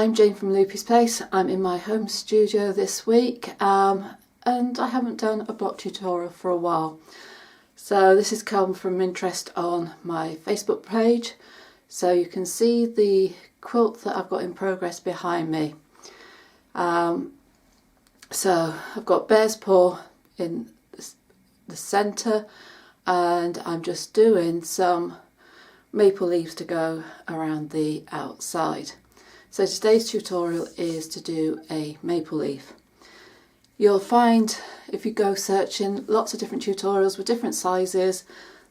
I'm Jane from Loopy's Place. I'm in my home studio this week and I haven't done a block tutorial for a while. So this has come from interest on my Facebook page. So you can see the quilt that I've got in progress behind me. So I've got bear's paw in the centre and I'm just doing some maple leaves to go around the outside. So today's tutorial is to do a maple leaf. You'll find if you go searching lots of different tutorials with different sizes.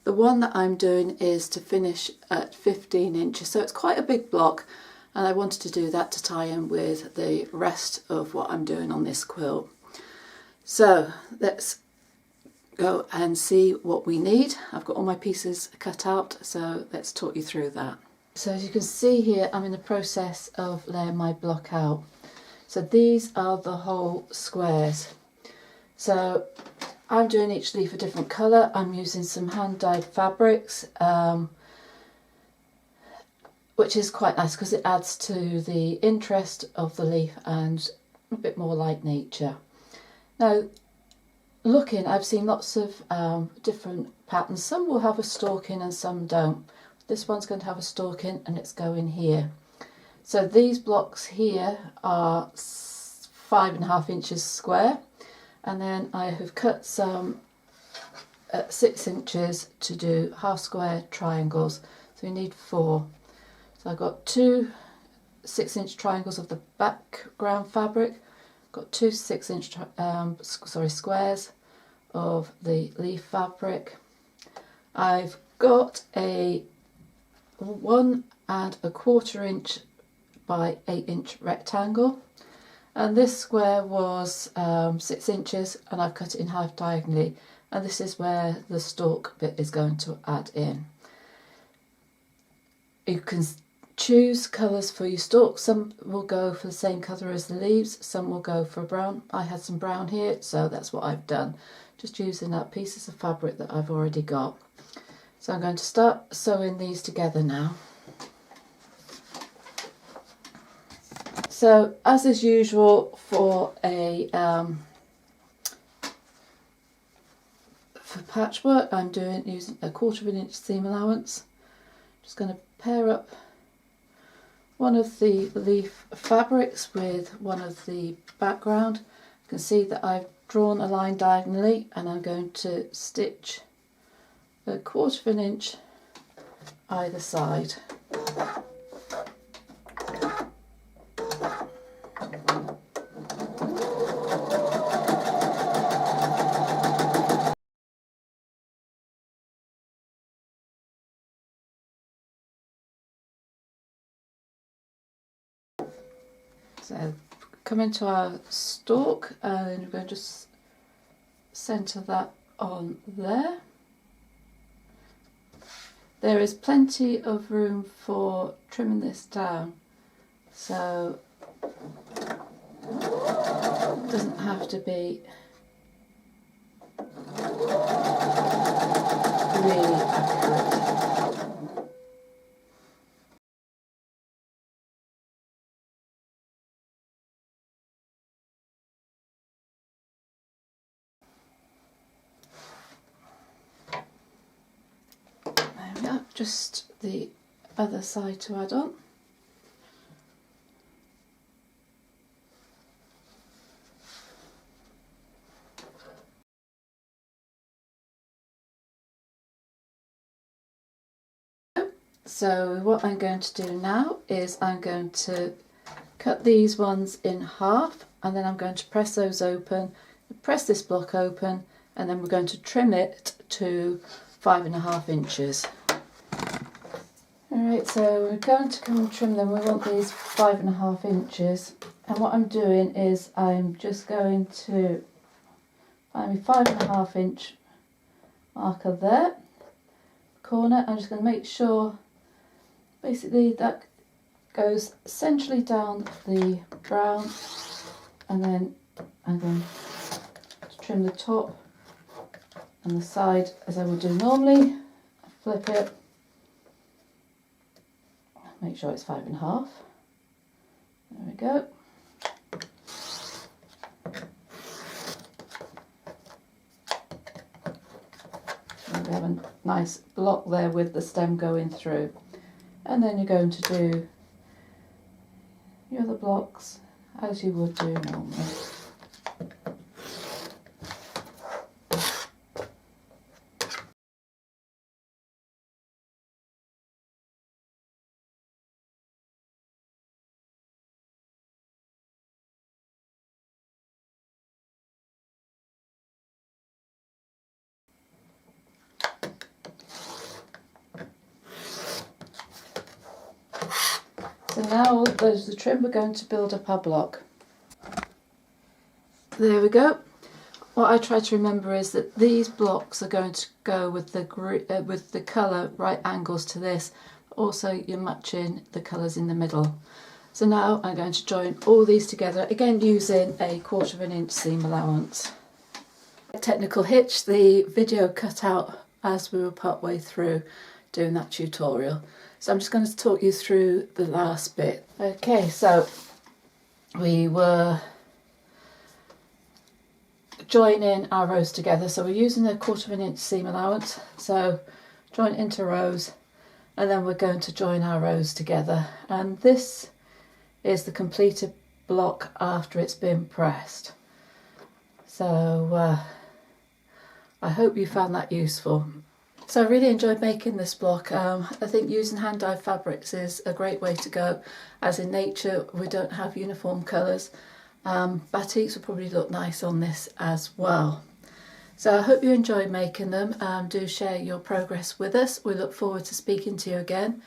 The one that I'm doing is to finish at 15 inches, so it's quite a big block, and I wanted to do that to tie in with the rest of what I'm doing on this quilt. So let's go and see what we need. I've got all my pieces cut out, so let's talk you through that. So as you can see here, I'm in the process of laying my block out. So these are the whole squares. So I'm doing each leaf a different colour. I'm using some hand-dyed fabrics, which is quite nice because it adds to the interest of the leaf and a bit more like nature. Now, looking, I've seen lots of different patterns. Some will have a stalk in and some don't. This one's going to have a stalk in and it's going here. So these blocks here are 5.5 inches square, and then I have cut some at 6 inches to do half square triangles. So you need 4. So I've got 2 6-inch triangles of the background fabric, got 2 6-inch squares of the leaf fabric. I've got a 1 1/4 inch by 8-inch rectangle, and this square was 6 inches, and I've cut it in half diagonally, and this is where the stalk bit is going to add in. You can choose colours for your stalk. Some will go for the same colour as the leaves, some will go for brown. I had some brown here, so that's what I've done, just using up pieces of fabric that I've already got. So I'm going to start sewing these together now. So as is usual for a for patchwork, I'm using a 1/4 inch seam allowance. Just going to pair up one of the leaf fabrics with one of the background. You can see that I've drawn a line diagonally, and I'm going to stitch a 1/4 inch either side. So come into our stalk, and we're going to just centre that on there. There is plenty of room for trimming this down, so it doesn't have to be really accurate. There we are, just the other side to add on. So what I'm going to do now is I'm going to cut these ones in half, and then I'm going to press those open, press this block open, and then we're going to trim it to 5.5 inches. Alright, so we're going to come and trim them. We want these 5.5 inches, and what I'm doing is I'm just going to find my 5.5 inch marker there, corner. I'm just going to make sure basically that goes centrally down the brown, and then I'm going to trim the top and the side as I would do normally. Flip it, make sure it's 5.5, There we go. And we have a nice block there with the stem going through. And then you're going to do your other blocks as you would do normally. So now there's the trim, we're going to build up our block. There we go. What I try to remember is that these blocks are going to go with the colour right angles to this. Also you're matching the colours in the middle. So now I'm going to join all these together, again using a 1/4 inch seam allowance. Technical hitch, the video cut out as we were part way through doing that tutorial. So I'm just going to talk you through the last bit. Okay, so we were joining our rows together. So we're using a 1/4 inch seam allowance. So join into rows, and then we're going to join our rows together. And this is the completed block after it's been pressed. So I hope you found that useful. So I really enjoyed making this block. I think using hand dyed fabrics is a great way to go, as in nature we don't have uniform colours. Batiks will probably look nice on this as well. So I hope you enjoyed making them. Do share your progress with us. We look forward to speaking to you again.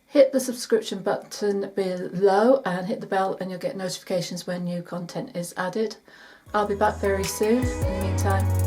Hit the subscription button below and hit the bell and you'll get notifications when new content is added. I'll be back very soon. In the meantime,